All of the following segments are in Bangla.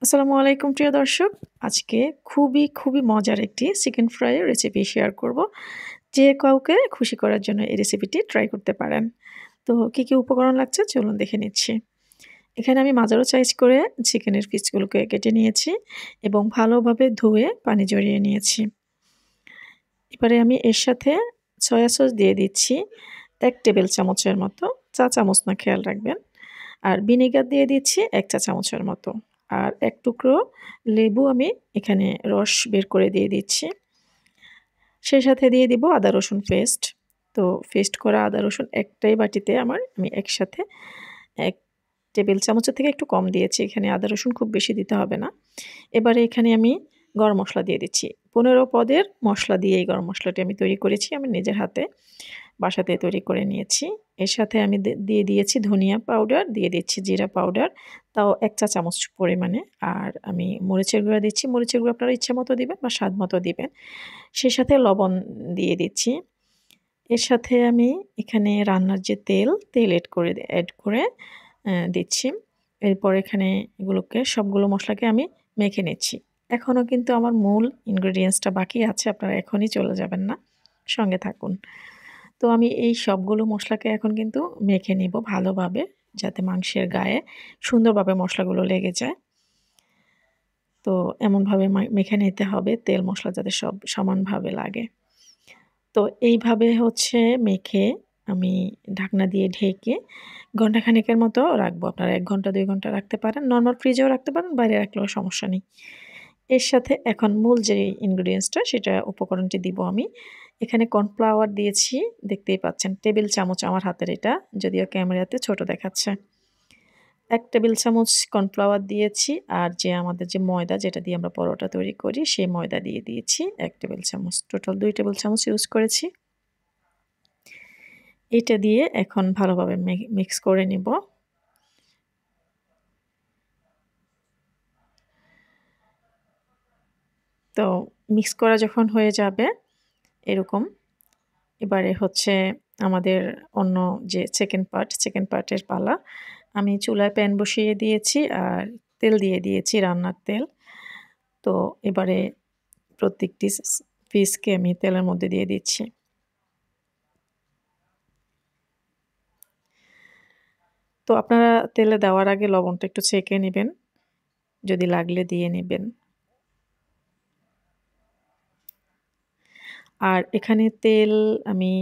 আসসালামু আলাইকুম প্রিয় দর্শক। আজকে খুবই মজার একটি চিকেন ফ্রাই এর রেসিপি শেয়ার করব। যে কাউকে খুশি করার জন্য এই রেসিপিটি ট্রাই করতে পারেন। তো কি উপকরণ লাগছে চলুন দেখে নিচ্ছি। এখানে আমি মাঝারো সাইজ করে চিকেনের পিসগুলোকে কেটে নিয়েছি এবং ভালোভাবে ধুয়ে পানি ঝরিয়ে নিয়েছি। এবারে আমি এর সাথে সয়া সস দিয়ে দিচ্ছি ১ টেবিল চামচের মতো, চা চামচ না খেয়াল রাখবেন। আর ভিনেগার দিয়ে দিচ্ছি ১ চা চামচের মতো। আর ১ টুকরো লেবু আমি এখানে রস বের করে দিয়ে দিচ্ছি। সেই সাথে দিয়ে দিব আদা রসুন পেস্ট। তো পেস্ট করা আদা রসুন একটাই বাটিতে আমি একসাথে ১ টেবিল চামচের থেকে একটু কম দিয়েছি। এখানে আদা রসুন খুব বেশি দিতে হবে না। এবারে এখানে আমি গরম মসলা দিয়ে দিচ্ছি। ১৫ পদের মসলা দিয়ে এই গরম মসলাটি আমি তৈরি করেছি। আমি নিজের হাতে বাসাতে তৈরি করে নিয়েছি। এর সাথে আমি দিয়ে দিয়েছি ধনিয়া পাউডার, দিয়ে দিচ্ছি জিরা পাউডার, তাও ১ চা চামচ পরিমাণে। আর আমি মরিচের গুঁড়া দিচ্ছি। মরিচের গুঁড়া আপনারা ইচ্ছামতো দিবেন বা স্বাদ মতো দিবেন। সেই সাথে লবণ দিয়ে দিচ্ছি। এর সাথে আমি এখানে রান্নার যে তেল এড করে দিচ্ছি। এরপর এখানে এগুলোকে সবগুলো মসলাকে আমি মেখে নিচ্ছি। এখনও কিন্তু আমার মূল ইনগ্রেডিয়েন্টসটা বাকি আছে। আপনারা এখনই চলে যাবেন না। সঙ্গে থাকুন। তো আমি এই সবগুলো মসলাকে এখন কিন্তু মেখে নিব ভালোভাবে, যাতে মাংসের গায়ে সুন্দরভাবে মসলাগুলো লেগে যায়। তো এমনভাবে মেখে নিতে হবে তেল মসলা যাতে সব সমানভাবে লাগে। তো এইভাবে হচ্ছে মেখে আমি ঢাকনা দিয়ে ঢেকে ঘন্টাখানেকের মতো রাখবো। আপনারা ১ ঘন্টা ২ ঘন্টা রাখতে পারেন। নরমাল ফ্রিজেও রাখতে পারেন, বাইরে রাখলেও সমস্যা নেই। এর সাথে এখন মূল যে ইনগ্রেডিয়েন্টসটা সেটা উপকরণটি দিব আমি। এখানে কর্নফ্লাওয়ার দিয়েছি, দেখতেই পাচ্ছেন টেবিল চামচ আমার হাতের এটা, যদিও ক্যামেরাতে ছোট দেখাচ্ছে। ১ টেবিল চামচ কর্নফ্লাওয়ার দিয়েছি আর আমাদের যে ময়দা যেটা দিয়ে আমরা পরোটা তৈরি করি সেই ময়দা দিয়ে দিয়েছি ১ টেবিল চামচ। টোটাল ২ টেবিল চামচ ইউজ করেছি। এটা দিয়ে এখন ভালোভাবে মিক্স করে নিব। তো মিক্স করা যখন হয়ে যাবে এরকম, এবারে হচ্ছে আমাদের অন্য যে চিকেন পার্টের পালা। আমি চুলায় প্যান বসিয়ে দিয়েছি আর তেল দিয়ে দিয়েছি, রান্নার তেল। তো এবারে প্রত্যেকটি পিসকে আমি তেলের মধ্যে দিয়ে দিচ্ছি। তো আপনারা তেলে দেওয়ার আগে লবণটা একটু চেখে নিবেন, যদি লাগলে দিয়ে নিবেন। আর এখানে তেল আমি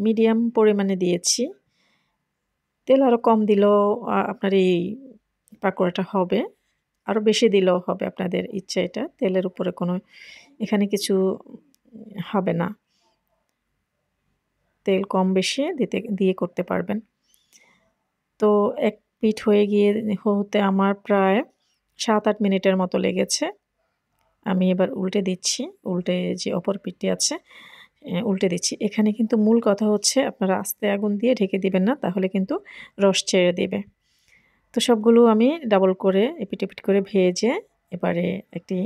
মিডিয়াম পরিমাণে দিয়েছি। তেল আরও কম দিলেও আপনার এই পাকোড়াটা হবে। আরও বেশি দিলেও হবে, আপনাদের ইচ্ছা এটা। তেলের উপরে কোনো এখানে কিছু হবে না। তেল কম বেশি দিয়ে করতে পারবেন। তো এক পিঠ হয়ে হতে আমার প্রায় ৭-৮ মিনিটের মতো লেগেছে। আমি এবার উল্টে দিচ্ছি। উল্টে যে অপর পিঠটি আছে উল্টে দিচ্ছি। এখানে কিন্তু মূল কথা হচ্ছে আপনারা আস্তে আগুন দিয়ে ঢেকে দিবেন না, তাহলে কিন্তু রস ছেড়ে দেবে। তো সবগুলো আমি ডাবল করে এপিট করে ভেজে এবারে একটি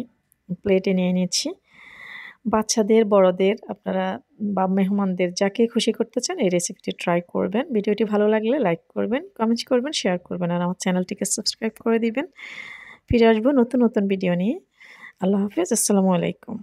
প্লেটে নিয়ে নিচ্ছি। বাচ্চাদের, বড়দের আপনারা বা মেহমানদের যাকে খুশি করতে চান এই রেসিপিটি ট্রাই করবেন। ভিডিওটি ভালো লাগলে লাইক করবেন, কমেন্ট করবেন, শেয়ার করবেন আর আমার চ্যানেলটিকে সাবস্ক্রাইব করে দিবেন। ফিরে আসবো নতুন ভিডিও নিয়ে। আল্লাহ হাফেজ। আসসালামু আলাইকুম।